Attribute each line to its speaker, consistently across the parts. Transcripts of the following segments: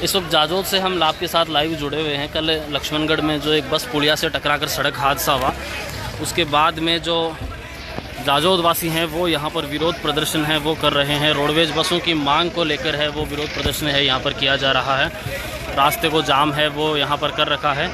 Speaker 1: इस वक्त जाजोद से हम लाभ के साथ लाइव जुड़े हुए हैं। कल लक्ष्मणगढ़ में जो एक बस पुलिया से टकराकर सड़क हादसा हुआ, उसके बाद में जो जाजोद वासी हैं वो यहाँ पर विरोध प्रदर्शन है वो कर रहे हैं। रोडवेज बसों की मांग को लेकर है वो विरोध प्रदर्शन है यहाँ पर किया जा रहा है। रास्ते को जाम है वो यहाँ पर कर रखा है।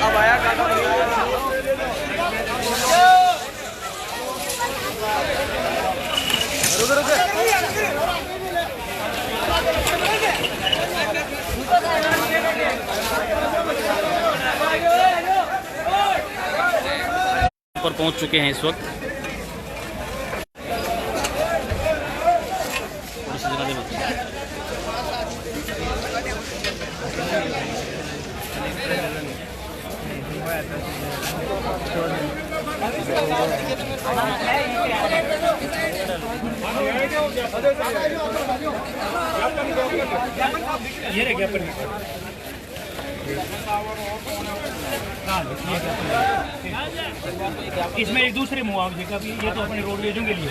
Speaker 2: अब आया
Speaker 1: पर पहुंच चुके हैं इस वक्त।
Speaker 2: ये रह गया इसमें एक दूसरे मुआवजे का भी, ये तो अपने रोडवेजों के लिए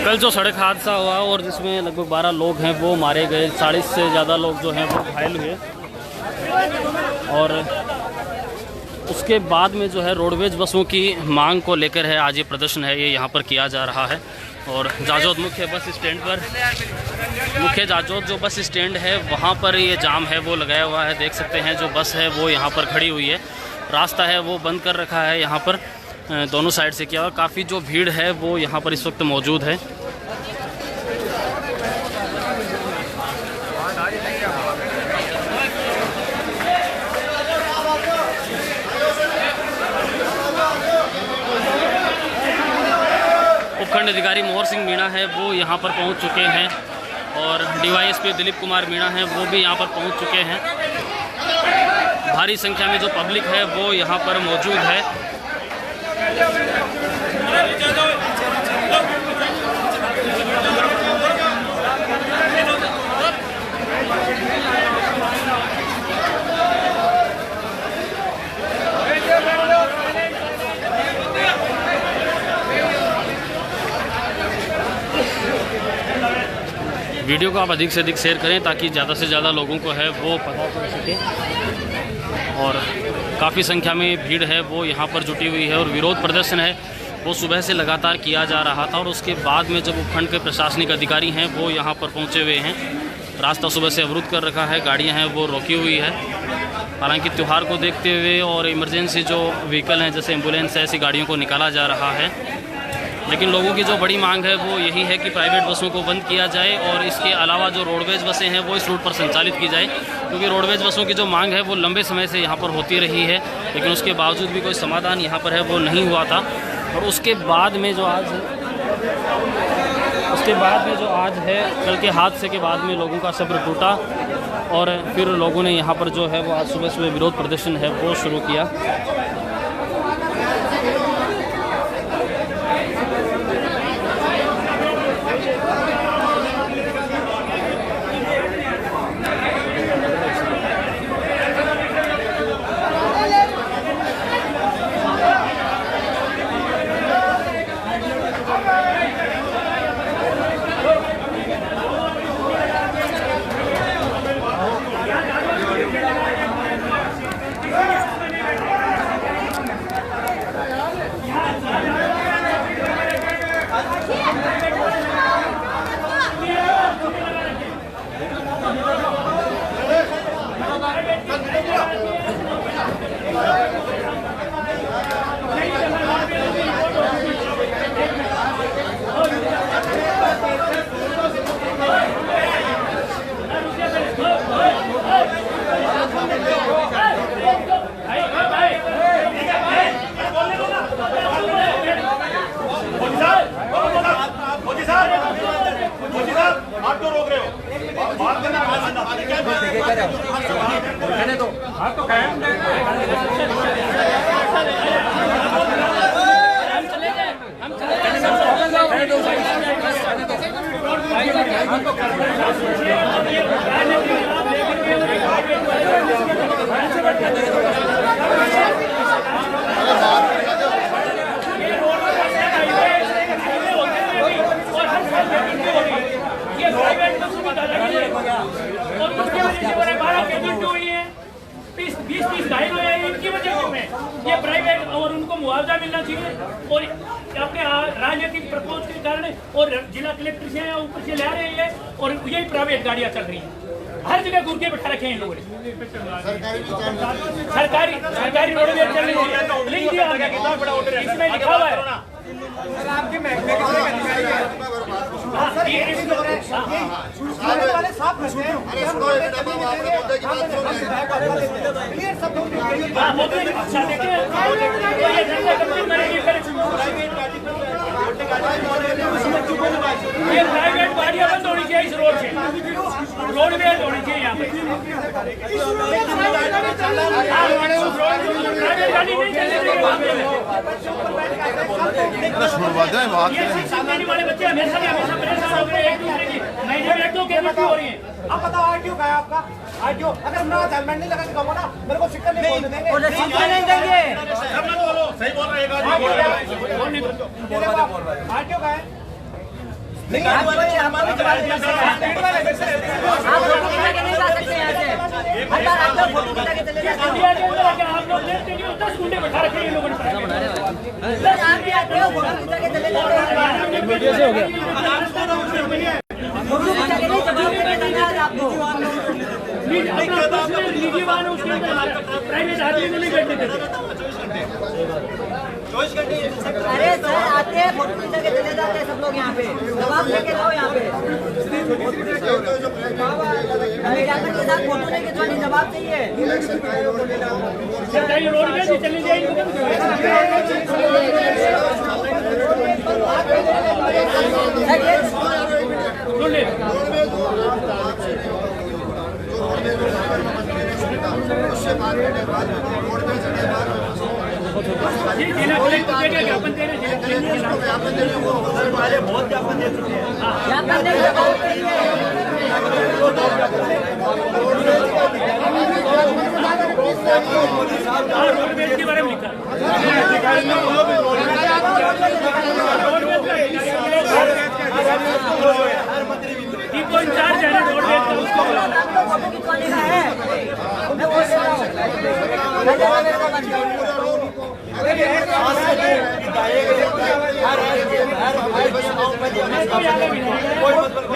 Speaker 1: कल जो सड़क हादसा हुआ और जिसमें लगभग 12 लोग हैं वो मारे गए, 40 से ज़्यादा लोग जो हैं वो घायल हुए, और उसके बाद में जो है रोडवेज बसों की मांग को लेकर है आज ये प्रदर्शन है ये यहाँ पर किया जा रहा है। और जाजोद मुख्य बस स्टैंड पर, मुख्य जाजोद जो बस स्टैंड है वहाँ पर ये जाम है वो लगाया हुआ है। देख सकते हैं जो बस है वो यहाँ पर खड़ी हुई है, रास्ता है वो बंद कर रखा है यहाँ पर दोनों साइड से किया हुआ। काफ़ी जो भीड़ है वो यहाँ पर इस वक्त मौजूद है। उपखंड अधिकारी मोहर सिंह मीणा है वो यहाँ पर पहुँच चुके हैं, और DYSP दिलीप कुमार मीणा है वो भी यहाँ पर पहुँच चुके हैं। भारी संख्या में जो पब्लिक है वो यहाँ पर मौजूद है। वीडियो को आप अधिक से अधिक शेयर करें ताकि ज़्यादा से ज़्यादा लोगों को है वो पता चल सके। और काफ़ी संख्या में भीड़ है वो यहाँ पर जुटी हुई है, और विरोध प्रदर्शन है वो सुबह से लगातार किया जा रहा था। और उसके बाद में जब उपखंड के प्रशासनिक अधिकारी हैं वो यहाँ पर पहुँचे हुए हैं, रास्ता सुबह से अवरुद्ध कर रखा है, गाड़ियाँ हैं वो रोकी हुई है। हालांकि त्यौहार को देखते हुए और इमरजेंसी जो व्हीकल हैं जैसे एम्बुलेंस है, ऐसी गाड़ियों को निकाला जा रहा है। लेकिन लोगों की जो बड़ी मांग है वो यही है कि प्राइवेट बसों को बंद किया जाए, और इसके अलावा जो रोडवेज बसें हैं वो इस रूट पर संचालित की जाए, क्योंकि रोडवेज बसों की जो मांग है वो लंबे समय से यहाँ पर होती रही है, लेकिन उसके बावजूद भी कोई समाधान यहाँ पर है वो नहीं हुआ था। और उसके बाद में जो आज है कल के हादसे के बाद में लोगों का सब्र टूटा, और फिर लोगों ने यहाँ पर जो है वो आज सुबह सुबह विरोध प्रदर्शन है वो शुरू किया।
Speaker 3: आप क्यों रोक रहे हो? बात करना तो
Speaker 2: बीस घायल हुए हैं, इनकी वजह में ये प्राइवेट और उनको मुआवजा मिलना चाहिए। और अपने राजनीतिक प्रपोज के कारण और जिला कलेक्टर से ऊपर से ले रहे हैं और यही प्राइवेट गाड़ियां चल रही हैं। हर जगह गुर्गे बैठा रखे हैं इन लोगों ने। सरकारी रोडवेज चल रही है, लिख दिया इसमें लिखा हुआ है।
Speaker 4: आपके महकमे के वाले साफ रखते हैं।
Speaker 2: ये प्राइवेट गाड़ियां बंद होनी चाहिए इस रोड से, रोडवेज होनी चाहिए यहाँ पे। प्राइवेट गाड़ी नहीं चलनी चाहिए। सामान्य वाले बच्चे हमेशा परेशान हो गए एक दूसरे की महीने में 1-2 केस हो रही है।
Speaker 4: आप बताओ आरटीओ का है आपका? आरटीओ अगर हम हेलमेट नहीं लगा के कहूँ ना मेरे को सिक्का नहीं बोलने देंगे, नहीं देंगे।
Speaker 3: सही बोल रहे हैं।
Speaker 4: आरटीओ का है?
Speaker 5: आप लोग नहीं जा सकते यहाँ से। हर बार आप लोग फोटो खिंचा के चले जाते हो।
Speaker 2: इंडिया के अंदर आके आप लोग देखते हैं कि 10 गुंडे बैठा रखे हैं इन लोगों ने।
Speaker 5: आप भी आते हो फोटो खिंचा के चले जाते हो। फोटो खिंचा के नहीं जवाब देना है आपको।
Speaker 2: निजी वाहन उसके अंदर प्राइवेट आदमी को नहीं बैठने देते।
Speaker 5: अरे सर आते हैं फोटो खिंचा के चले जाते हैं सब लोग यहाँ पे। जवाब लेके जाओ यहाँ पे। विज्ञापन के साथ फोटो नहीं खिंचवानी, जवाब चाहिए।
Speaker 2: सरकारी रोड पे भी चली जाएगी। जिला कलेक्टर के ज्ञापन दे रहे हैं, बहुत ज्ञापन दे चुके हैं।
Speaker 5: ज्ञापन देने जवाब चाहिए।
Speaker 2: रोडवेज के बारे में लिखा इंचार्ज है ना रोडवेज का, उसको
Speaker 5: फोटो खिंचवाने का है। मैं बोल रहा हूँ मैं जवाब मेरे को बंद करूँ।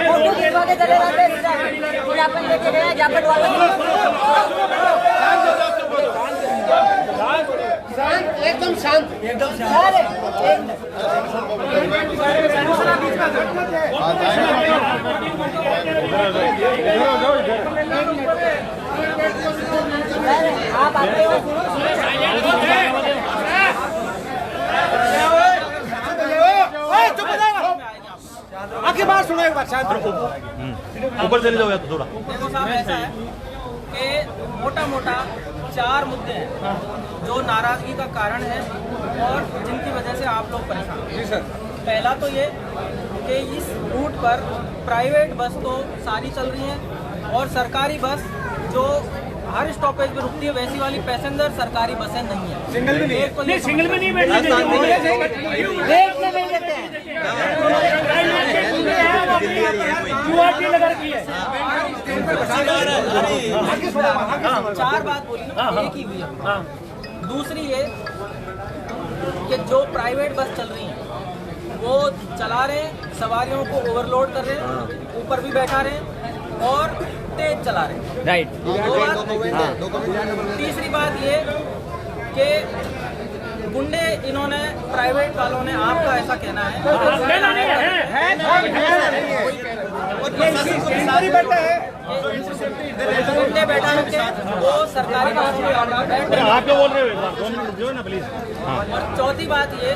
Speaker 5: फोटो खिंचवा के चले जाते हैं। ज्ञापन लेके गए, ज्ञापन वाला
Speaker 4: एकदम शांत।
Speaker 5: आप आते हो
Speaker 4: आखिर बात सुनो एक बार शांत।
Speaker 3: ऊपर चले जाओ या तो थोड़ा।
Speaker 6: देखो साहब ऐसा है कि मोटा मोटा 4 मुद्दे हैं जो नाराजगी का कारण है और जिनकी वजह से आप लोग परेशान हैं। जी सर। पहला तो ये कि इस रूट पर प्राइवेट बस तो सारी चल रही हैं और सरकारी बस जो हर स्टॉपेज पे रुकती है वैसी वाली पैसेंजर सरकारी बसें नहीं है।
Speaker 4: सिंगल में नहीं,
Speaker 2: नहीं सिंगल में नहीं बैठने देते। लगा रखी है।
Speaker 6: 4 बात बोली ना, एक ही हुई है। दूसरी ये कि जो प्राइवेट बस चल रही है वो चला रहे हैं, सवारियों को ओवरलोड कर रहे हैं, ऊपर भी बैठा रहे हैं और तेज चला रहे हैं।
Speaker 2: राइट।
Speaker 6: तीसरी बात ये कि गुंडे इन्होंने प्राइवेट वालों ने आपका ऐसा कहना है गुंडे बैठा रखे वो सरकारी बसों में
Speaker 3: आप क्या बोल रहे हो? एक बार 2 मिनट जो है ना प्लीज।
Speaker 6: और चौथी बात ये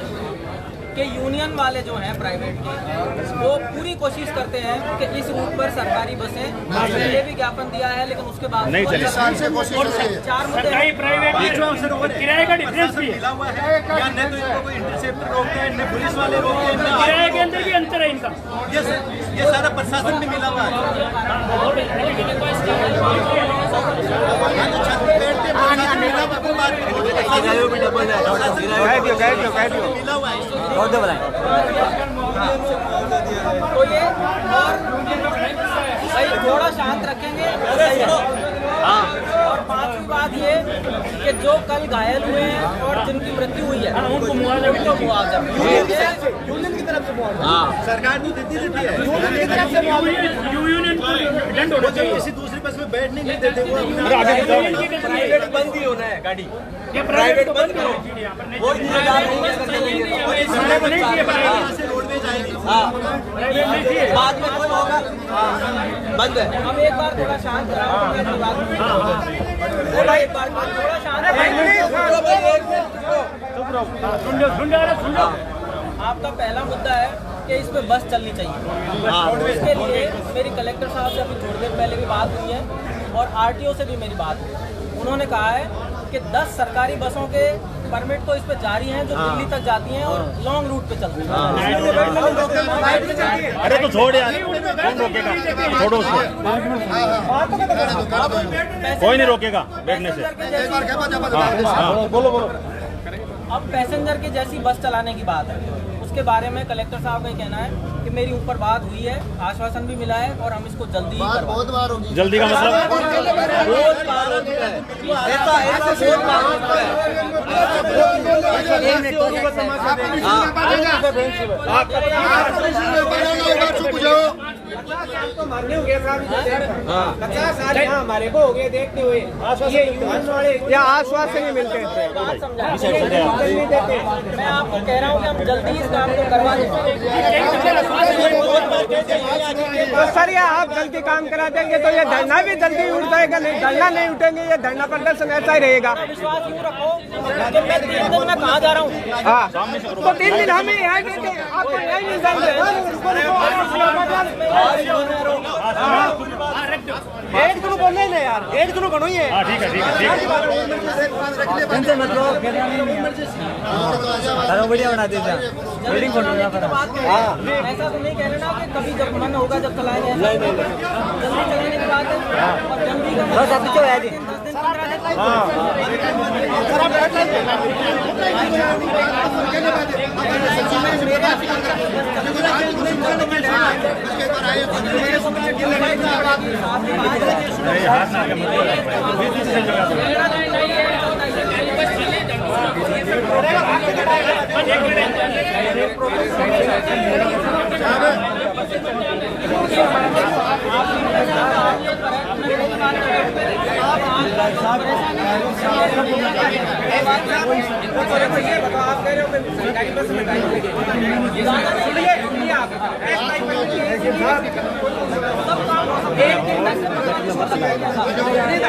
Speaker 6: कि यूनियन वाले जो हैं प्राइवेट के, वो पूरी कोशिश करते हैं कि इस रूट पर सरकारी बसें, पहले भी ज्ञापन दिया है लेकिन उसके बाद नहीं चली। 4 मुद्दे
Speaker 2: सरकारी प्राइवेट किराए का डिफरेंस भी है।
Speaker 3: मिला हुआ है या न तो इनको कोई इंटरसेप्टर रोकते हैं, न पुलिस वाले रोकते हैं, न
Speaker 2: किराए के अंदर भी अंतर है इनका।
Speaker 3: ये सारा प्रशासन भी मिला हुआ है।
Speaker 6: तो ये और भाई थोड़ा शांत रखेंगे तो सही है। और 5वीं बात ये कि जो कल घायल हुए हैं और जिनकी मृत्यु हुई है उनको मुआवजा
Speaker 4: यूनियन की तरफ से मुआवजा
Speaker 3: सरकार तो देती है,
Speaker 4: यूनियन की तरफ से मुआवजा
Speaker 2: यूनियन को दंड होना चाहिए।
Speaker 3: किसी दूसरी बस में बैठने नहीं देते वो
Speaker 4: प्राइवेट बंद ही होना है गाड़ी,
Speaker 2: ये प्राइवेट बंद करो।
Speaker 4: वो जिम्मेदार नहीं है
Speaker 3: रोडवेज आएगी।
Speaker 4: बाद में कुछ होगा बंद है।
Speaker 6: अब एक बार थोड़ा शांत कराओ, मैं अपनी बात थोड़ा एक बार थोड़ा शांत।
Speaker 2: सुन लो।
Speaker 6: आपका पहला मुद्दा है कि इस पे बस चलनी चाहिए। इसके लिए मेरी कलेक्टर साहब से अभी थोड़ी देर पहले भी बात हुई है और आरटीओ से भी मेरी बात हुई। उन्होंने कहा है कि 10 सरकारी बसों के परमिट तो इस पे जारी हैं जो दिल्ली तक जाती हैं और लॉन्ग रूट पे चलती हैं।
Speaker 3: अरे तो छोड़ यार, कौन रोकेगा? छोड़ो उसको, कोई नहीं रोकेगा बैठने से। बोलो।
Speaker 6: अब पैसेंजर की जैसी बस चलाने की बात है, उसके बारे में कलेक्टर साहब का ये कहना है कि मेरी ऊपर बात हुई है, आश्वासन भी मिला है और हम इसको जल्दी ही करवाएंगे।
Speaker 4: बहुत बार होगी,
Speaker 3: जल्दी का मतलब
Speaker 4: बहुत बार होगी ऐसा बहुत बार तो मारने हो गया साहब। 50 साल यहाँ हमारे को हो गए देखते हुए, ये यूनियन वाले या आश्वासन ही मिलते हैं,
Speaker 6: बात समझा। मैं आपको कह रहा हूँ कि हम जल्दी इस काम को करवा देंगे।
Speaker 4: तो सर ये आप जल्दी काम करा देंगे तो ये धरना भी जल्दी उठ जाएगा। नहीं धरना नहीं उठेंगे, ये धरना प्रदर्शन ऐसा ही रहेगा।
Speaker 6: विश्वास यूँ रखो कि मैं 3 दिन में कहाँ जा रहा हूँ।
Speaker 4: हाँ तो 3 दिन हमें यहाँ देते, आपको यहाँ मिल जाएंगे। एक दिन बोले ना यार, एक दिन बनो ये।
Speaker 3: ठीक है।
Speaker 4: बढ़िया बना दीजिए।
Speaker 6: ऐसा तो नहीं कह रहे ना कि कभी जब मन होगा जब चलाएंगे। जल्दी चलाने की बात है और जल्दी का बस अभी तो है 10 दिन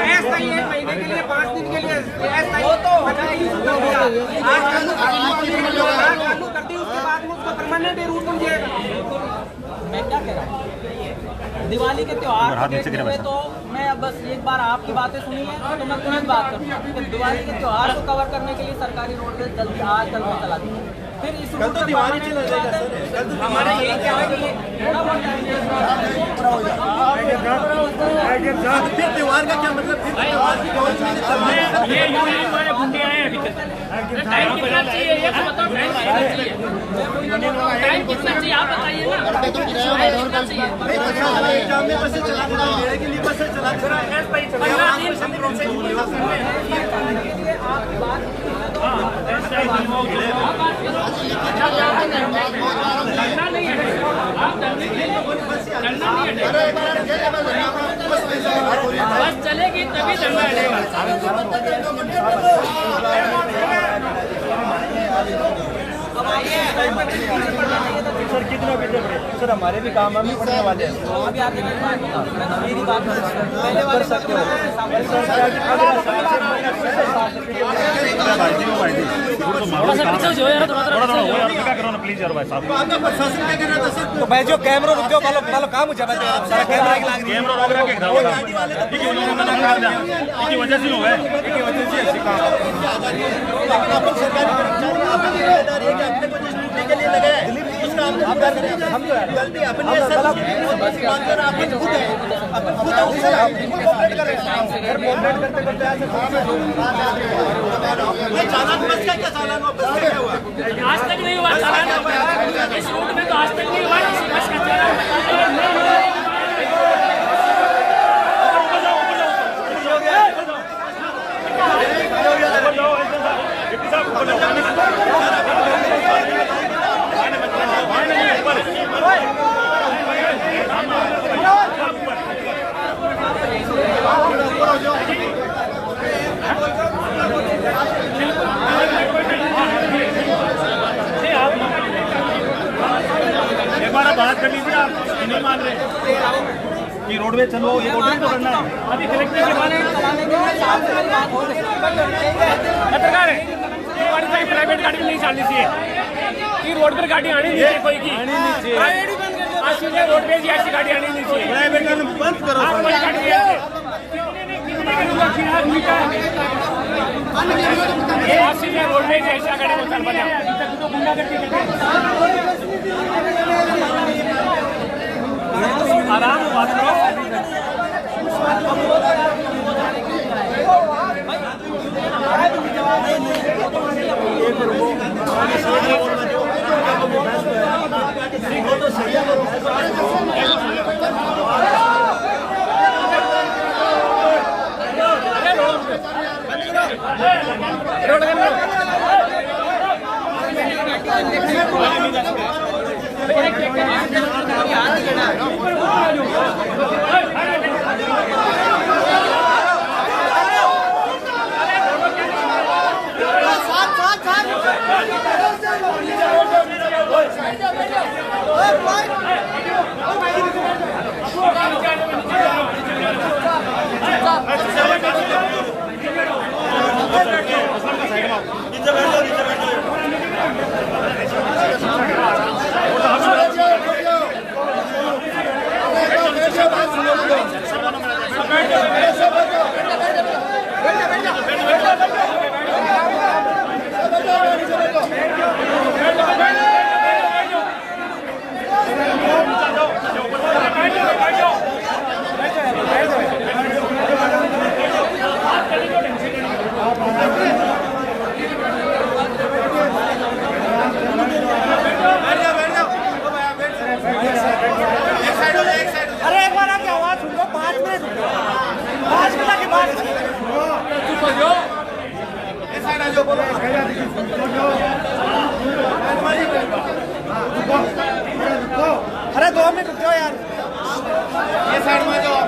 Speaker 4: ऐसा ही 1 महीने के लिए 5 दिन के लिए ऐसा ही तो चालू कर दी, उसके बाद में उसको परमानेंट रूट मुझे।
Speaker 6: मैं क्या कह रहा हूँ, दिवाली के त्योहार को देखते हुए तो मैं अब बस एक बार आपकी बातें सुनी है तो मैं तुरंत बात करूँगा कि दिवाली के त्योहार को कवर करने के लिए सरकारी रोडवेज जल्दी आज कल में चला दी। फिर इस
Speaker 3: कल तो दिवाली चला जाएगा।
Speaker 6: हमारा यही क्या है कि
Speaker 3: फिर त्योहार का क्या मतलब? फिर त्योहार की कौन सी?
Speaker 2: ये यूनियन वाले गुंडे आए हैं अभी तक। टाइम कितना चाहिए ये तो बताओ। टाइम कितना चाहिए आप बताइए ना। टाइम कितना चाहिए?
Speaker 3: एग्जाम में बसें चला देना, मेरे के लिए बसें चला देना।
Speaker 2: 15 दिन बस चलेगी तभी धरना हटेगा।
Speaker 6: अब आइए
Speaker 3: सर कितना कितने बड़े सर हमारे भी काम हम भी पढ़ने वाले हैं
Speaker 6: अभी आपने मेरी बात बता, मैं तो मेरी बात पहले वाले
Speaker 3: सकते हो
Speaker 1: थोड़ा सा पीछे जो यार थोड़ा
Speaker 3: प्लीज यार भाई साहब
Speaker 4: तो भाई जो कैमरा रुक जाओ मालो काम हो जाए सारा कैमरा की लाग
Speaker 3: कैमरा रोक रहा की वजह से हुआ है की वजह से ऐसे काम लेकिन अपन सरकारी कर्मचारी अपने को जिस लूटने के लिए लगे उसका आप हम तो गलती अपनी है सर अगर आप खुद है अपन खुद उससे कोऑपरेट कर रहे हैं सर कोऑपरेट करते करते ऐसे काम है भाई चालान बस का क्या चालान वापस क्या हुआ
Speaker 2: आज तक नहीं हुआ चालान इस रूट में तो आज तक नहीं हुआ किसी बस का चालान
Speaker 3: एक बार आप बात कर लीजिए आप नहीं मान रहे कि रोड में चलो ये रोड तो करना है
Speaker 2: अभी कलेक्टर के बारे में
Speaker 6: चलाने के लिए साफ से मेरी बात हो गई
Speaker 2: पत्रकार है ये वाली साइड प्राइवेट गाड़ी नहीं चलनी चाहिए कि रोड पर गाड़ी आनी नहीं चाहिए कोई की प्राइवेट ही बंद कर दो आज सीधे रोड पे ऐसी गाड़ी आनी नहीं चाहिए
Speaker 3: प्राइवेट गाड़ी बंद करो
Speaker 2: आप कोई गाड़ी कितने का लूंगा फिलहाल मीटर ये आज सीधे रोड पे ऐसा गाड़ी को चल बजा तो गुंडा करके आराम बात करो
Speaker 4: अरे 2 मिनट रुक जाओ यार
Speaker 3: ये साइड में जाओ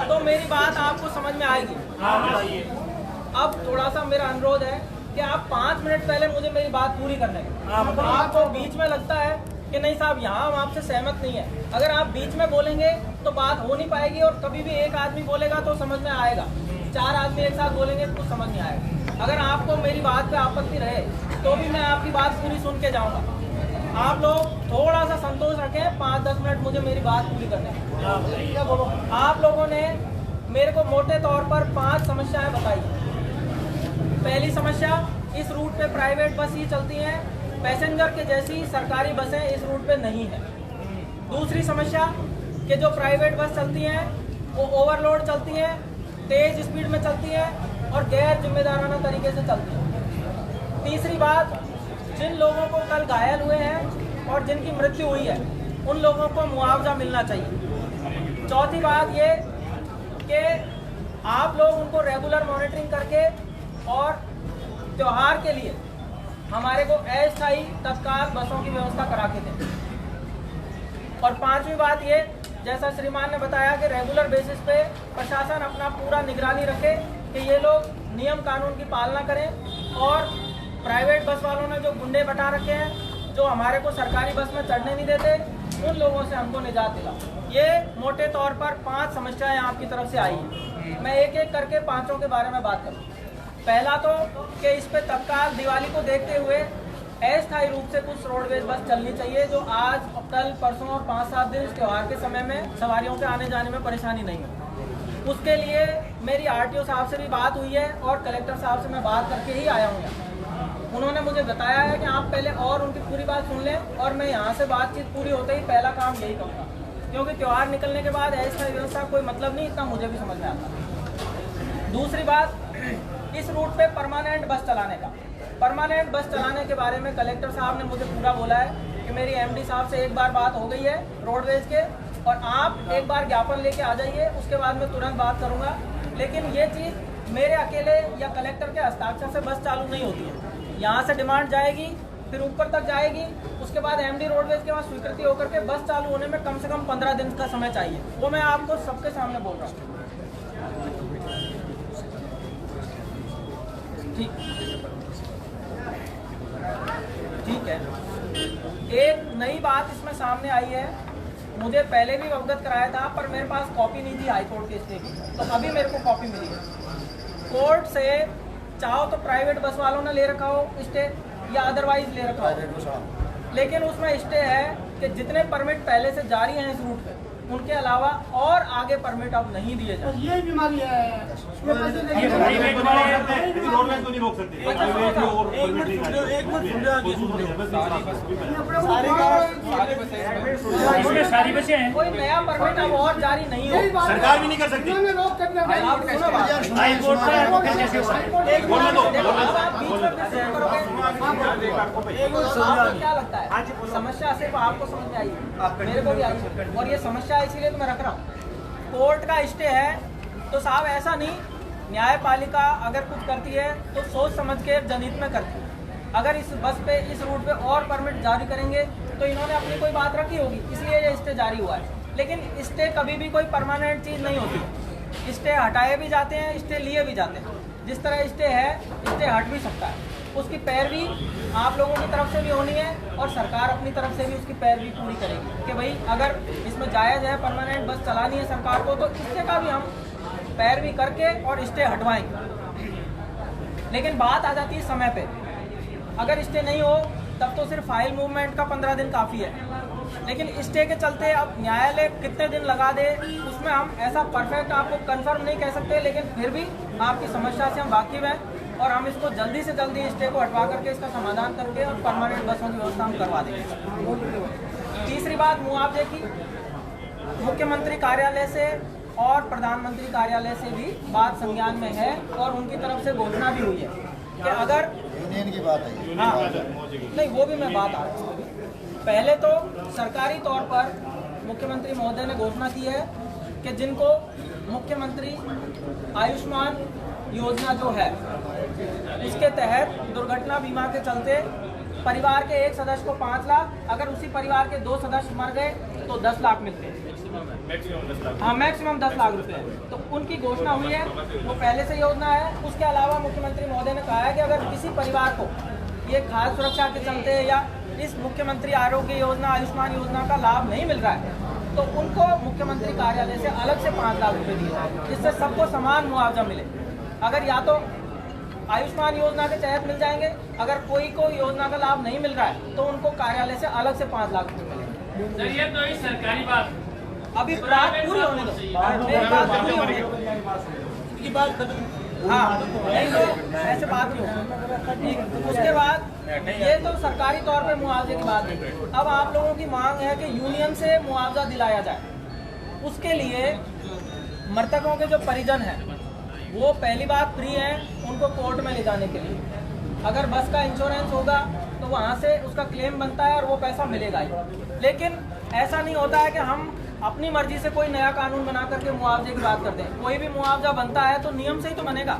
Speaker 6: तो मेरी बात आपको समझ में आएगी। अब थोड़ा सा मेरा अनुरोध है कि आप 5 मिनट पहले मुझे मेरी बात पूरी करने आपको बीच में लगता है कि नहीं साहब यहाँ हम आपसे सहमत नहीं है, अगर आप बीच में बोलेंगे तो बात हो नहीं पाएगी और कभी भी एक आदमी बोलेगा तो समझ में आएगा, 4 आदमी एक साथ बोलेंगे तो कुछ समझ नहीं आएगा। अगर आपको मेरी बात पे आपत्ति रहे तो भी मैं आपकी बात पूरी सुन के जाऊँगा। आप लोग थोड़ा सा संतोष रखें, 5-10 मिनट मुझे मेरी बात पूरी करने। आप लोगों ने मेरे को मोटे तौर पर 5 समस्याएं बताई। पहली समस्या, इस रूट पे प्राइवेट बस ही चलती हैं, पैसेंजर के जैसी सरकारी बसें इस रूट पे नहीं है। दूसरी समस्या कि जो प्राइवेट बस चलती हैं वो ओवरलोड चलती हैं, तेज स्पीड में चलती हैं और गैर जिम्मेदाराना तरीके से चलती हैं। तीसरी बात, जिन लोगों को कल घायल हुए हैं और जिनकी मृत्यु हुई है उन लोगों को मुआवजा मिलना चाहिए। चौथी बात ये कि आप लोग उनको रेगुलर मॉनिटरिंग करके और त्योहार के लिए हमारे को अस्थायी तत्काल बसों की व्यवस्था करा के दें। और 5वीं बात ये, जैसा श्रीमान ने बताया कि रेगुलर बेसिस पे प्रशासन अपना पूरा निगरानी रखे कि ये लोग नियम कानून की पालना करें और प्राइवेट बस वालों ने जो गुंडे बटा रखे हैं, जो हमारे को सरकारी बस में चढ़ने नहीं देते, उन लोगों से हमको निजात दिलाओ। ये मोटे तौर पर 5 समस्याएं आपकी तरफ से आई हैं। मैं एक एक करके 5 के बारे में बात करूँ। पहला तो कि इस पे तत्काल दिवाली को देखते हुए अस्थायी रूप से कुछ रोडवेज बस चलनी चाहिए, जो आज कल परसों और 5-7 दिन त्योहार के समय में सवारियों के आने जाने में परेशानी नहीं हो। उसके लिए मेरी आरटीओ साहब से भी बात हुई है और कलेक्टर साहब से मैं बात करके ही आया हूँ यहाँ। उन्होंने मुझे बताया है कि आप पहले और उनकी पूरी बात सुन लें और मैं यहाँ से बातचीत पूरी होते ही पहला काम यही करूँगा, क्योंकि त्यौहार निकलने के बाद अस्थायी व्यवस्था कोई मतलब नहीं, इतना मुझे भी समझ में आता। दूसरी बात, इस रूट पे परमानेंट बस चलाने का। परमानेंट बस चलाने के बारे में कलेक्टर साहब ने मुझे पूरा बोला है कि मेरी एमडी साहब से एक बार बात हो गई है रोडवेज के, और आप एक बार ज्ञापन लेके आ जाइए, उसके बाद मैं तुरंत बात करूंगा। लेकिन ये चीज़ मेरे अकेले या कलेक्टर के हस्ताक्षर से बस चालू नहीं होती है। यहाँ से डिमांड जाएगी, फिर ऊपर तक जाएगी, उसके बाद एमडी रोडवेज के वहाँ स्वीकृति होकर के बस चालू होने में कम से कम 15 दिन का समय चाहिए। वो मैं आपको सबके सामने बोल रहा हूँ। ठीक है। एक नई बात इसमें सामने आई है, मुझे पहले भी अवगत कराया था पर मेरे पास कॉपी नहीं थी हाईकोर्ट के स्टे की, तो अभी मेरे को कॉपी मिली है। कोर्ट से चाहो तो प्राइवेट बस वालों ने ले रखा हो स्टे या अदरवाइज ले रखा हो, लेकिन उसमें स्टे है कि जितने परमिट पहले से जारी हैं इस रूट पे, उनके अलावा और आगे परमिट अब नहीं दिए जाते।
Speaker 5: ये बीमारी है,
Speaker 2: प्राइवेट वाले
Speaker 3: रोडवेज तो नहीं रोक सकते।
Speaker 2: सारी बसें हैं,
Speaker 6: कोई नया परमिट अब और जारी नहीं हो।
Speaker 3: सरकार भी नहीं कर सकती।
Speaker 5: रोक करना
Speaker 6: आप सुनो बात।
Speaker 2: हाईकोर्ट का एडवोकेट कैसे हुआ है?
Speaker 6: अब आप बीच में फिर शेयर करोगे। आपको क्या लगता है समस्या सिर्फ आपको समझ में आई, मेरे को भी आई, और ये समस्या इसीलिए तो मैं रख रहा हूँ। कोर्ट का स्टे है तो साहब ऐसा नहीं, न्यायपालिका अगर कुछ करती है तो सोच समझ के जनहित में करती है। अगर इस बस पे इस रूट पे और परमिट जारी करेंगे तो इन्होंने अपनी कोई बात रखी होगी, इसलिए ये स्टे जारी हुआ है। लेकिन स्टे कभी भी कोई परमानेंट चीज़ नहीं होती। स्टे हटाए भी जाते हैं, स्टे लिए भी जाते हैं। जिस तरह स्टे है, स्टे हट भी सकता है। उसकी पैरवी आप लोगों की तरफ से भी होनी है और सरकार अपनी तरफ से भी उसकी पैरवी पूरी करेगी कि भाई अगर इसमें जायज़ है परमानेंट बस चलानी है सरकार को, तो इससे का भी हम पैरवी करके और स्टे हटवाएंगे। लेकिन बात आ जाती है समय पे, अगर स्टे नहीं हो तब तो सिर्फ फाइल मूवमेंट का 15 दिन काफ़ी है। लेकिन स्टे के चलते अब न्यायालय कितने दिन लगा दे, उसमें हम ऐसा परफेक्ट आपको कंफर्म नहीं कह सकते, लेकिन फिर भी आपकी समस्या से हम वाकिफ हैं और हम इसको जल्दी से जल्दी स्टे को हटवा करके इसका समाधान करके और परमानेंट बसों की व्यवस्था हम करवा देंगे। तीसरी बात, मुआवजे की। मुख्यमंत्री कार्यालय से और प्रधानमंत्री कार्यालय से भी बात संज्ञान में है और उनकी तरफ से घोषणा भी हुई है कि अगर
Speaker 3: यूनियन की बात है।
Speaker 6: हाँ नहीं, वो भी मैं बात आ रहा हूँ। पहले तो सरकारी तौर पर मुख्यमंत्री महोदय ने घोषणा की है कि जिनको मुख्यमंत्री आयुष्मान योजना जो है उसके तहत दुर्घटना बीमा के चलते परिवार के एक सदस्य को 5 लाख, अगर उसी परिवार के 2 सदस्य मर गए तो 10 लाख मिलते हैं। हाँ, मैक्सिमम 10 लाख रुपए। तो उनकी घोषणा हुई है, वो पहले से योजना है। उसके अलावा मुख्यमंत्री महोदय ने कहा है कि अगर किसी परिवार को ये खाद्य सुरक्षा के चलते या इस मुख्यमंत्री आरोग्य योजना आयुष्मान योजना का लाभ नहीं मिल रहा है तो उनको मुख्यमंत्री कार्यालय से अलग से 5 लाख रुपए दिए जाए, जिससे सबको समान मुआवजा मिले। अगर या तो आयुष्मान योजना के तहत मिल जाएंगे, अगर कोई को योजना का लाभ नहीं मिल रहा है तो उनको कार्यालय से अलग से 5 लाख रुपए मिलेंगे।
Speaker 2: ये तो सरकारी बात,
Speaker 6: अभी बात पूरी होने दो, मेरी बात पूरी होने दो। हाँ, नहीं तो ऐसे बात नहीं होगी। उसके बाद ये तो सरकारी तौर पे मुआवजे की बात है। अब आप लोगों की मांग है कि यूनियन से मुआवजा दिलाया जाए। उसके लिए मृतकों के जो परिजन हैं वो पहली बात फ्री हैं उनको कोर्ट में ले जाने के लिए। अगर बस का इंश्योरेंस होगा तो वहाँ से उसका क्लेम बनता है और वो पैसा मिलेगा ही। लेकिन ऐसा नहीं होता है कि हम अपनी मर्जी से कोई नया कानून बना करके मुआवजे की बात करते हैं। कोई भी मुआवजा बनता है तो नियम से ही तो बनेगा,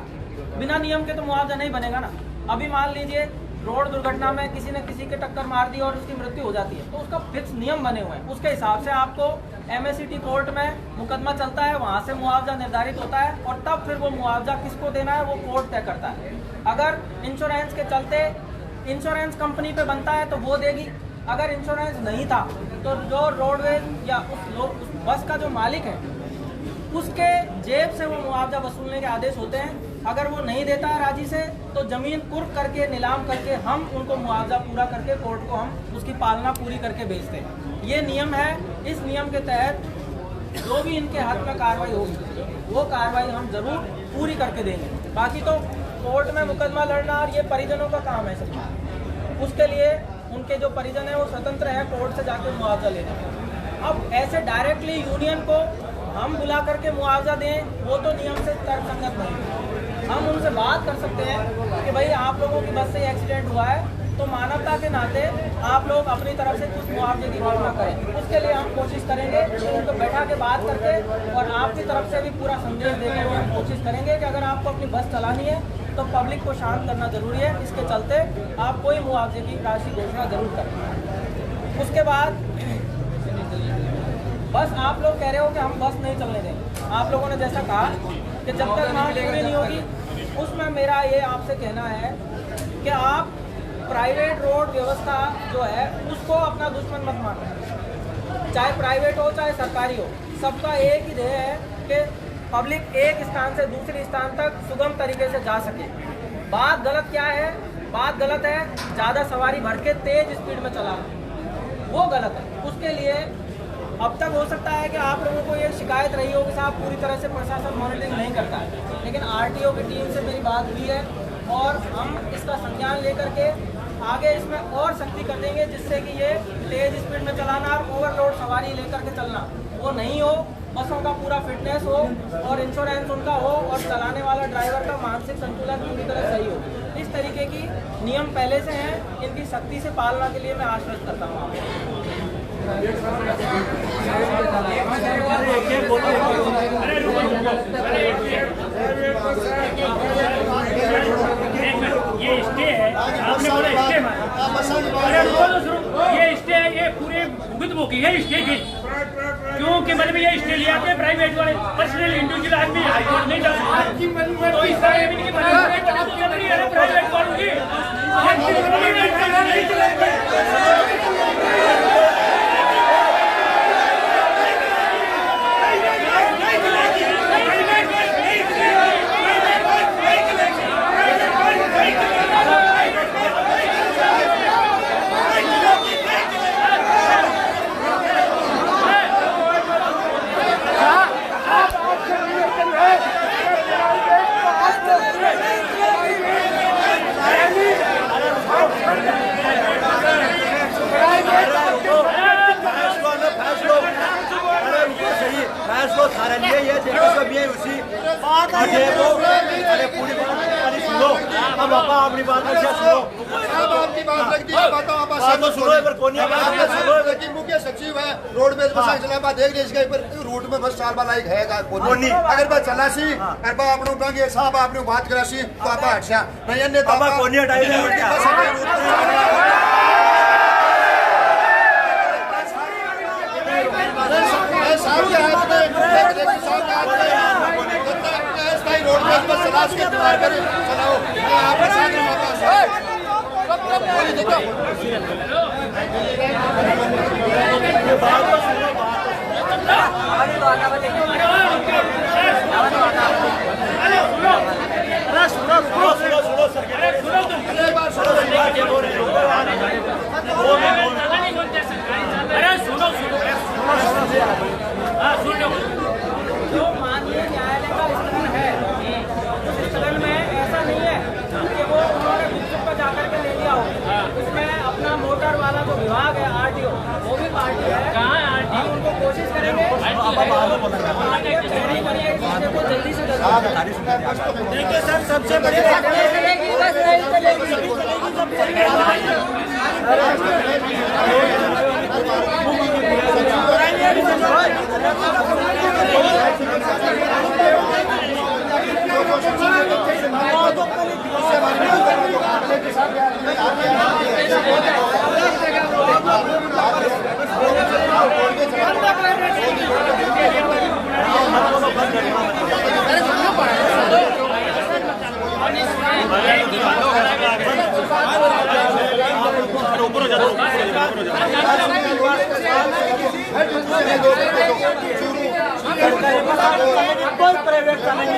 Speaker 6: बिना नियम के तो मुआवजा नहीं बनेगा ना। अभी मान लीजिए रोड दुर्घटना में किसी ने किसी के टक्कर मार दी और उसकी मृत्यु हो जाती है तो उसका फिक्स नियम बने हुए हैं, उसके हिसाब से आपको MACT कोर्ट में मुकदमा चलता है, वहाँ से मुआवजा निर्धारित होता है और तब फिर वो मुआवजा किसको देना है वो कोर्ट तय करता है। अगर इंश्योरेंस के चलते इंश्योरेंस कंपनी पे बनता है तो वो देगी, अगर इंश्योरेंस नहीं था तो जो रोडवेज या उस बस का जो मालिक है उसके जेब से वो मुआवजा वसूलने के आदेश होते हैं। अगर वो नहीं देता है राजी से तो ज़मीन कुर्क करके नीलाम करके हम उनको मुआवजा पूरा करके कोर्ट को हम उसकी पालना पूरी करके बेचते हैं। ये नियम है। इस नियम के तहत जो भी इनके हाथ में कार्रवाई होगी वो कार्रवाई हम ज़रूर पूरी करके देंगे। बाकी तो कोर्ट में मुकदमा लड़ना और ये परिजनों का काम है सब। उसके लिए उनके जो परिजन हैं वो स्वतंत्र है कोर्ट से जाकर मुआवजा लेने का। अब ऐसे डायरेक्टली यूनियन को हम बुला करके मुआवजा दें वो तो नियम से तर्कसंगत नहीं। हम उनसे बात कर सकते हैं कि भाई आप लोगों की बस से एक्सीडेंट हुआ है तो मानवता के नाते आप लोग अपनी तरफ से कुछ मुआवजे की घोषणा करें। उसके लिए हम कोशिश करेंगे कि उनको बैठा के बात करके और आपकी तरफ से भी पूरा संदेश देने की हम कोशिश करेंगे कि अगर आपको अपनी बस चलानी है तो पब्लिक को शांत करना जरूरी है। इसके चलते आप कोई मुआवजे की राशि घोषणा जरूर करें। उसके बाद बस आप लोग कह रहे हो कि हम बस नहीं चलने देंगे। आप लोगों ने जैसा कहा कि जब तक मांग पूरी नहीं होगी, उसमें मेरा ये आपसे कहना है कि आप प्राइवेट रोड व्यवस्था जो है उसको अपना दुश्मन मत मानो। चाहे प्राइवेट हो चाहे सरकारी हो, सबका एक ही ध्येय है कि पब्लिक एक स्थान से दूसरे स्थान तक सुगम तरीके से जा सके। बात गलत क्या है? बात गलत है ज़्यादा सवारी भर के तेज स्पीड में चलाना, वो गलत है। उसके लिए अब तक हो सकता है कि आप लोगों को ये शिकायत रही हो कि साहब पूरी तरह से प्रशासन मॉनिटरिंग नहीं करता है, लेकिन RTO की टीम से मेरी बात हुई है और हम इसका संज्ञान लेकर के आगे इसमें और सख्ती कर देंगे जिससे कि ये तेज स्पीड में चलाना और ओवरलोड सवारी लेकर के चलना वो नहीं हो। बसों का पूरा फिटनेस हो और इंश्योरेंस उनका हो और चलाने वाला ड्राइवर का मानसिक संतुलन पूरी तरह सही हो। इस तरीके की नियम पहले से हैं, इनकी सख्ती से पालना के लिए मैं आश्वस्त करता हूँ आपको।
Speaker 2: ये स्टे है, आपने बोला स्टे मारा, ये स्टे है, ये पूरे भुगत भोगी है स्टे की, क्योंकि मतलब ये स्टे ले आते हैं प्राइवेट वाले, पर्सनल इंडिविजुअल आदमी हाईकोर्ट नहीं जा सकता। तो इस तरह की प्राइवेट वालों की
Speaker 3: अपनी बात आपकी बात लगती है, मुख्य सचिव है रोडवेज बस चला देख रहे रूट में बस 4 बार लाइक है अगर बस चला सी आपने साहब आपने बात करा सी तो आप हटसा नहीं रोडवेज बस चला चलाओ
Speaker 6: जो माननीय न्यायालय का स्थगन है, उस स्थगन में ऐसा नहीं है कि वो उन्होंने विद्युत पर जाकर के ले लिया हो। उसमें अपना मोटर वाला जो विभाग है RTO, वो भी पार्टी है। हम उनको कोशिश करेंगे को जल्दी से
Speaker 3: देखिए सर, सबसे बड़ी
Speaker 6: बात
Speaker 5: कोई प्राइवेट का नहीं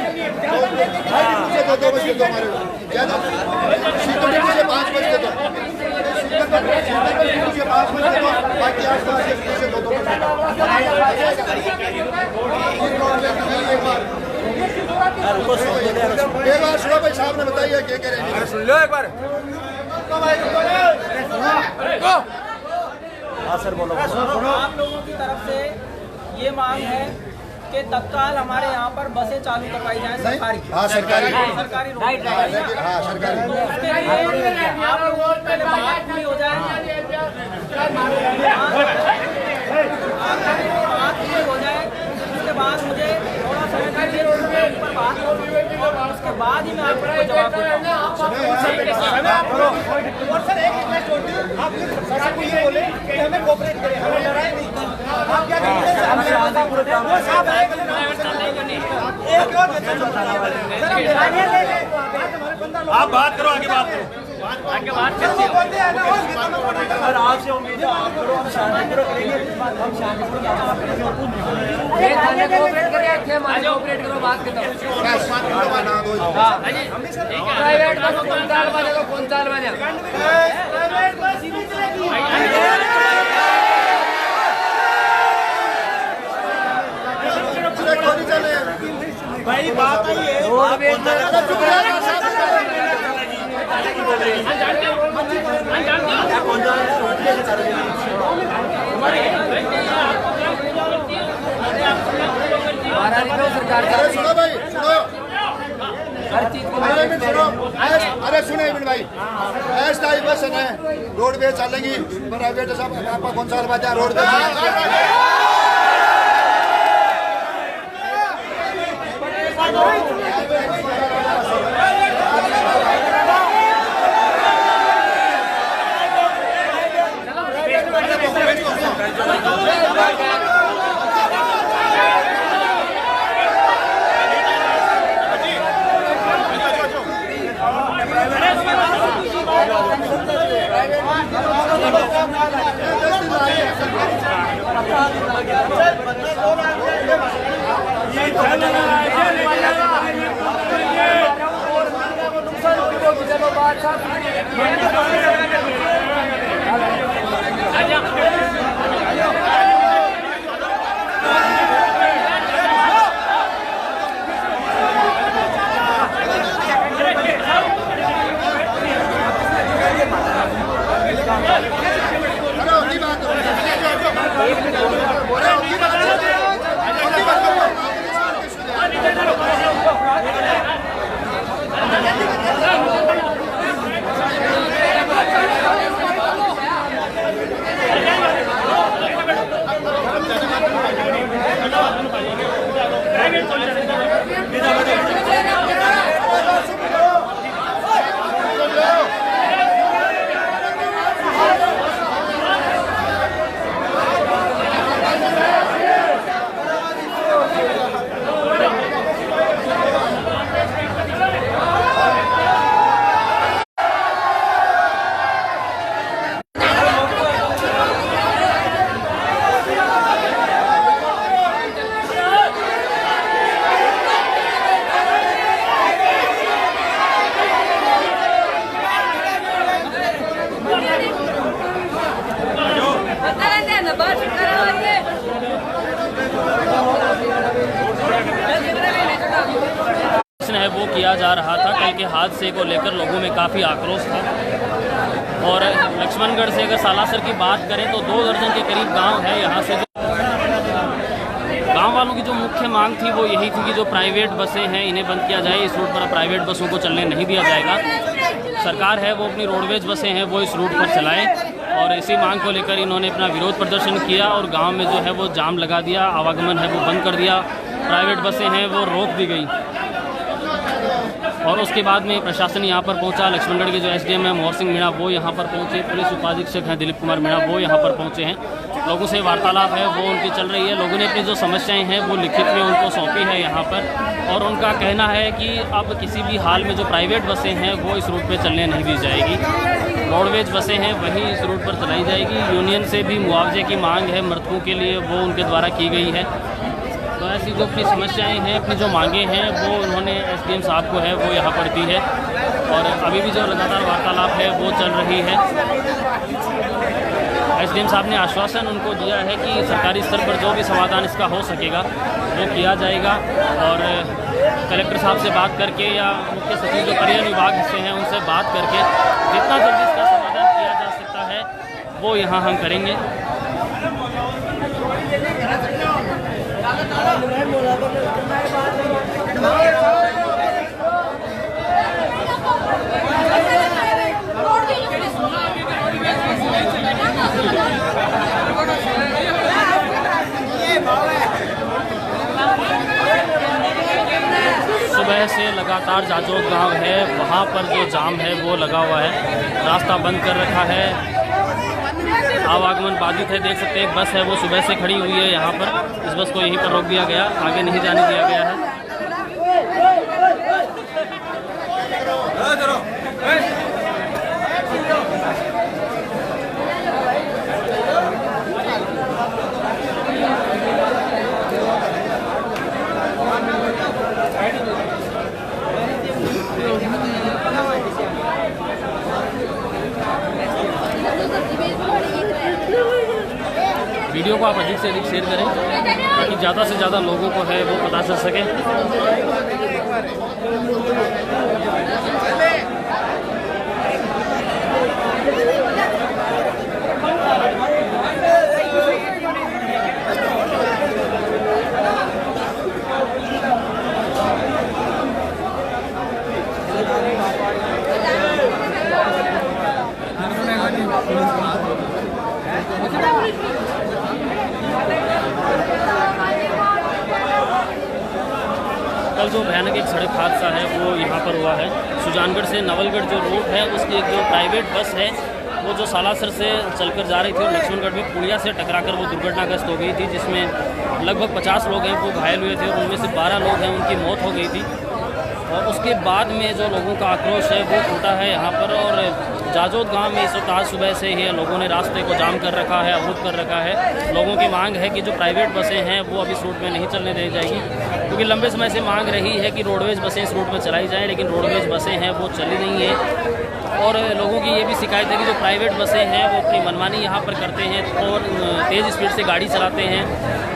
Speaker 3: एक बार सुनो भाई साहब ने बताइए क्या करेंगे, सुन लो एक बार।
Speaker 6: आप लोगों की तरफ से ये मांग है कि तत्काल हमारे यहाँ पर बसें चालू करवाई जाएं सरकारी।
Speaker 3: हाँ सरकारी
Speaker 6: सरकारी रोड पर।
Speaker 3: हाँ सरकारी।
Speaker 6: तो उसके लिए आप लोगों की पहले बात पूरी हो जाए, बात पूरी हो जाए, उसके बाद मुझे थोड़ा समय दीजिए, उस पर बात और उसके बाद ही मैं आपको जवाब दूँगा।
Speaker 4: और सर एक रिक्वेस्ट होती है, आप सरकार को ये बोले कि हमें कोऑपरेट करें, हमें लड़ाई नहीं की। आप क्या करेंगे?
Speaker 3: आप बात करो, आगे बात करो, आगे बात
Speaker 5: आपसे उम्मीद है आप करो, हम शांतिपूर्वक करेंगे, हम शांतिपूर्वक कोऑपरेट करो, बात करो। प्राइवेट बस कौन चाल बने भाई बात
Speaker 3: सुनो भाई, सुनो अरे सुने इमन भाई, ऐसा ही बस है रोड पे चलेंगी प्राइवेट सब कौन सा बात है रोड पे
Speaker 1: है वो किया जा रहा था। कल के हादसे को लेकर लोगों में काफ़ी आक्रोश था और लक्ष्मणगढ़ से अगर सालासर की बात करें तो 2 दर्जन के करीब गांव है। यहाँ से गांव वालों की जो मुख्य मांग थी वो यही थी कि जो प्राइवेट बसें हैं इन्हें बंद किया जाए, इस रूट पर प्राइवेट बसों को चलने नहीं दिया जाएगा। सरकार है वो अपनी रोडवेज बसें हैं वो इस रूट पर चलाएं और इसी मांग को लेकर इन्होंने अपना विरोध प्रदर्शन किया और गांव में जो है वो जाम लगा दिया, आवागमन है वो बंद कर दिया, प्राइवेट बसें हैं वो रोक दी गई। और उसके बाद में प्रशासन यहाँ पर पहुँचा। लक्ष्मणगढ़ के जो एसडीएम है मोहर सिंह मीणा वो यहाँ पर पहुँचे, पुलिस उपाधीक्षक हैं दिलीप कुमार मीणा वो यहाँ पर पहुँचे हैं। लोगों से वार्तालाप है वो उनकी चल रही है। लोगों ने अपनी जो समस्याएं हैं वो लिखित में उनको सौंपी है यहाँ पर, और उनका कहना है कि अब किसी भी हाल में जो प्राइवेट बसें हैं वो इस रूट पर चलने नहीं दी जाएगी। रोडवेज बसें हैं वही इस रूट पर चलाई जाएगी। यूनियन से भी मुआवजे की मांग है मृतकों के लिए, वो उनके द्वारा की गई है। तो ऐसी जो अपनी समस्याएं हैं, अपनी जो मांगें हैं वो उन्होंने एसडीएम साहब को है वो यहाँ पर दी है, और अभी भी जो लगातार वार्तालाप है वो चल रही है। एसडीएम साहब ने आश्वासन उनको दिया है कि सरकारी स्तर पर जो भी समाधान इसका हो सकेगा वो किया जाएगा, और कलेक्टर साहब से बात करके या मुख्य सचिव जो पर्यटन विभाग से हैं उनसे बात करके जितना जल्दी इसका समाधान किया जा सकता है वो यहाँ हम करेंगे। सुबह से लगातार जाजोद गांव है वहाँ पर जो जाम है वो लगा हुआ है, रास्ता बंद कर रखा है, आवागमन बाधित है। देख सकते हैं एक बस है वो सुबह से खड़ी हुई है यहाँ पर, इस बस को यहीं पर रोक दिया गया, आगे नहीं जाने दिया गया है। वीडियो को आप अधिक से अधिक शेयर करें ताकि ज़्यादा से ज़्यादा लोगों को है वो पता चल सके। कल जो भयानक एक सड़क हादसा है वो यहाँ पर हुआ है। सुजानगढ़ से नवलगढ़ जो रूट है उसकी एक जो प्राइवेट बस है वो जो सालासर से चलकर जा रही थी और लक्ष्मणगढ़ में पुलिया से टकराकर वो दुर्घटनाग्रस्त हो गई थी, जिसमें लगभग 50 लोग हैं वो घायल हुए थे और उनमें से 12 लोग हैं उनकी मौत हो गई थी। और उसके बाद में जो लोगों का आक्रोश है वो फूटा है यहाँ पर, और जाजोद गांव में इस वक्त आज सुबह से ही लोगों ने रास्ते को जाम कर रखा है, अवरुद्ध कर रखा है। लोगों की मांग है कि जो प्राइवेट बसें हैं वो अब इस रूट में नहीं चलने दी जाएगी, क्योंकि लंबे समय से मांग रही है कि रोडवेज बसें इस रूट में चलाई जाएँ, लेकिन रोडवेज बसें हैं वो चली नहीं है। और लोगों की ये भी शिकायत है कि जो प्राइवेट बसें हैं वो अपनी मनमानी यहाँ पर करते हैं और तेज़ स्पीड से गाड़ी चलाते हैं,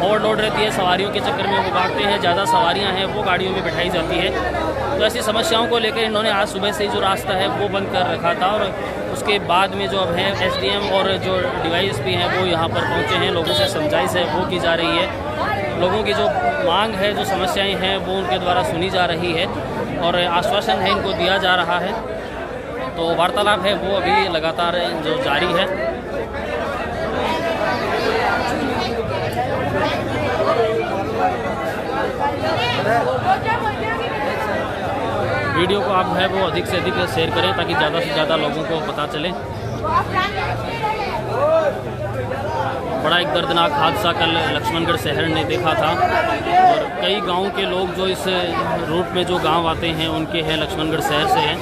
Speaker 1: ओवरलोड रहती है, सवारियों के चक्कर में वो भागते हैं, ज़्यादा सवारियाँ हैं वो गाड़ियों में बिठाई जाती है। तो ऐसी समस्याओं को लेकर इन्होंने आज सुबह से जो रास्ता है वो बंद कर रखा था, और उसके बाद में जो अब है एसडीएम और जो डीवाईएसपी हैं वो यहाँ पर पहुँचे हैं, लोगों से समझाइश है वो की जा रही है, लोगों की जो मांग है जो समस्याएं हैं वो उनके द्वारा सुनी जा रही है और आश्वासन है इनको दिया जा रहा है। तो वार्तालाप है वो अभी लगातार जो जारी है। वीडियो को आप है वो अधिक से अधिक शेयर करें ताकि ज़्यादा से ज़्यादा लोगों को पता चले। बड़ा एक दर्दनाक हादसा कल लक्ष्मणगढ़ शहर ने देखा था, और कई गांव के लोग जो इस रूट में जो गांव आते हैं उनके हैं लक्ष्मणगढ़ शहर से हैं,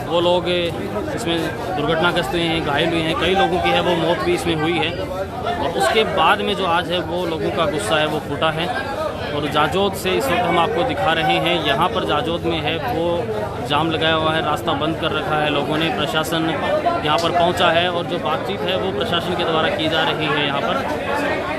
Speaker 1: वो लोग इसमें दुर्घटनाग्रस्त हुए हैं, घायल हुए हैं, कई लोगों की है वो मौत भी इसमें हुई है। और उसके बाद में जो आज है वो लोगों का गुस्सा है वो फूटा है। और जाजोद से इस वक्त हम आपको दिखा रहे हैं, यहाँ पर जाजोद में है वो जाम लगाया हुआ है, रास्ता बंद कर रखा है लोगों ने, प्रशासन यहाँ पर पहुँचा है और जो बातचीत है वो प्रशासन के द्वारा की जा रही है यहाँ पर।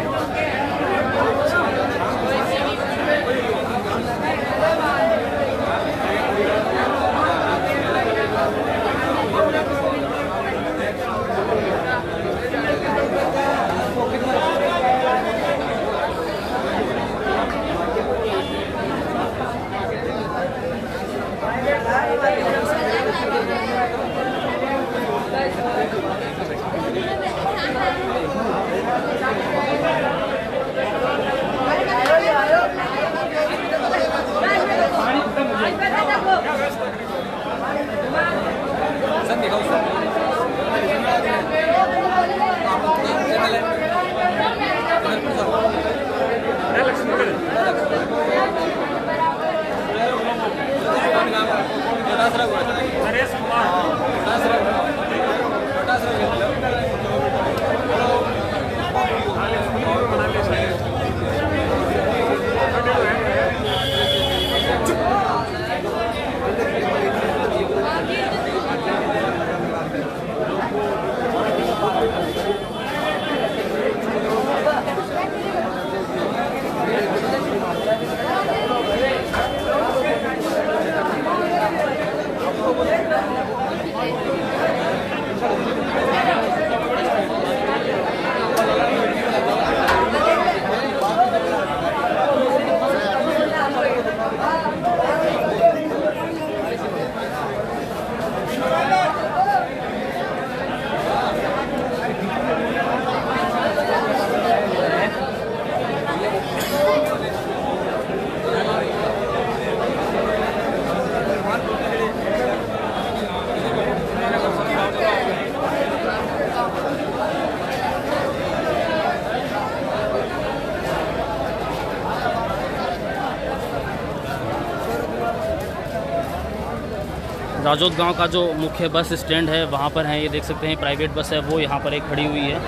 Speaker 1: जाजोद गांव का जो मुख्य बस स्टैंड है वहाँ पर है, ये देख सकते हैं प्राइवेट बस है वो यहाँ पर एक खड़ी हुई है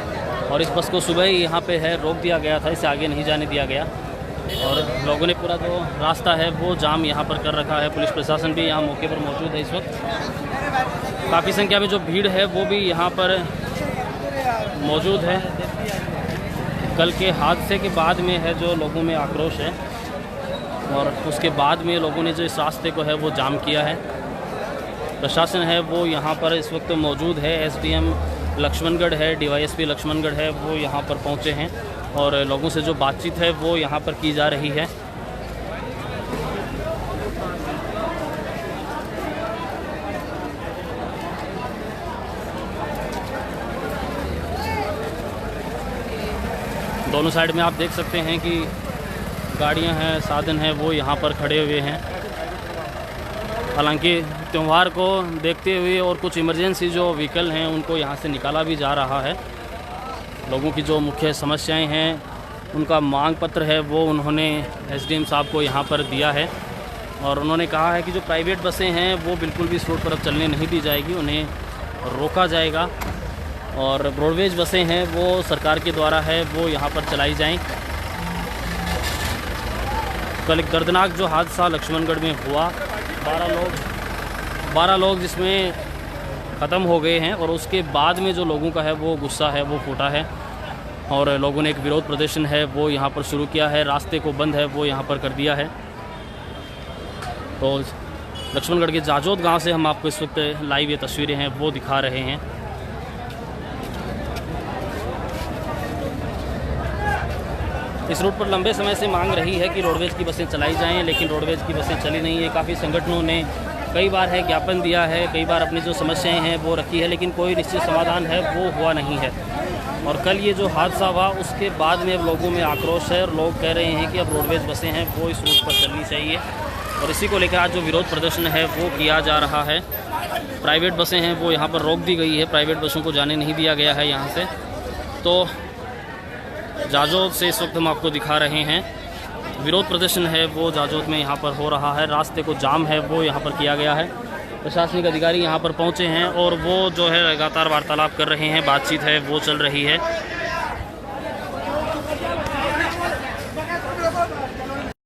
Speaker 1: और इस बस को सुबह ही यहाँ पे है रोक दिया गया था, इसे आगे नहीं जाने दिया गया और लोगों ने पूरा जो रास्ता है वो जाम यहाँ पर कर रखा है। पुलिस प्रशासन भी यहाँ मौके पर मौजूद है। इस वक्त काफ़ी संख्या में जो भीड़ है वो भी यहाँ पर मौजूद है। कल के हादसे के बाद में है जो लोगों में आक्रोश है और उसके बाद में लोगों ने जो इस रास्ते को है वो जाम किया है। प्रशासन है वो यहाँ पर इस वक्त मौजूद है। एसडीएम लक्ष्मणगढ़ है, डीवाईएसपी लक्ष्मणगढ़ है वो यहाँ पर पहुँचे हैं और लोगों से जो बातचीत है वो यहाँ पर की जा रही है। दोनों साइड में आप देख सकते हैं कि गाड़ियां हैं, साधन हैं वो यहाँ पर खड़े हुए हैं। हालांकि त्यौहार को देखते हुए और कुछ इमरजेंसी जो व्हीकल हैं उनको यहाँ से निकाला भी जा रहा है। लोगों की जो मुख्य समस्याएं हैं उनका मांग पत्र है वो उन्होंने एसडीएम साहब को यहाँ पर दिया है और उन्होंने कहा है कि जो प्राइवेट बसें हैं वो बिल्कुल भी इस रोड पर अब चलने नहीं दी जाएगी, उन्हें रोका जाएगा और ब्रॉडवेज बसें हैं वो सरकार के द्वारा है वो यहाँ पर चलाई जाएं। कल एक दर्दनाक जो हादसा लक्ष्मणगढ़ में हुआ, 12 लोग जिसमें ख़त्म हो गए हैं और उसके बाद में जो लोगों का है वो गुस्सा है वो फूटा है और लोगों ने एक विरोध प्रदर्शन है वो यहाँ पर शुरू किया है। रास्ते को बंद है वो यहाँ पर कर दिया है। तो लक्ष्मणगढ़ के जाजोद गांव से हम आपको इस वक्त लाइव ये तस्वीरें हैं वो दिखा रहे हैं। इस रूट पर लंबे समय से मांग रही है कि रोडवेज की बसें चलाई जाएं, लेकिन रोडवेज की बसें चली नहीं है। काफ़ी संगठनों ने कई बार है ज्ञापन दिया है, कई बार अपनी जो समस्याएं हैं वो रखी है, लेकिन कोई निश्चित समाधान है वो हुआ नहीं है। और कल ये जो हादसा हुआ उसके बाद में अब लोगों में आक्रोश है और लोग कह रहे हैं कि अब रोडवेज बसें हैं वो इस रूट पर चलनी चाहिए और इसी को लेकर आज जो विरोध प्रदर्शन है वो किया जा रहा है। प्राइवेट बसें हैं वो यहाँ पर रोक दी गई है, प्राइवेट बसों को जाने नहीं दिया गया है यहाँ से। तो जाजोद से इस वक्त हम आपको दिखा रहे हैं विरोध प्रदर्शन है वो जाजोद में यहाँ पर हो रहा है। रास्ते को जाम है वो यहाँ पर किया गया है। प्रशासनिक अधिकारी यहाँ पर पहुँचे हैं और वो जो है लगातार वार्तालाप कर रहे हैं, बातचीत है वो चल रही है।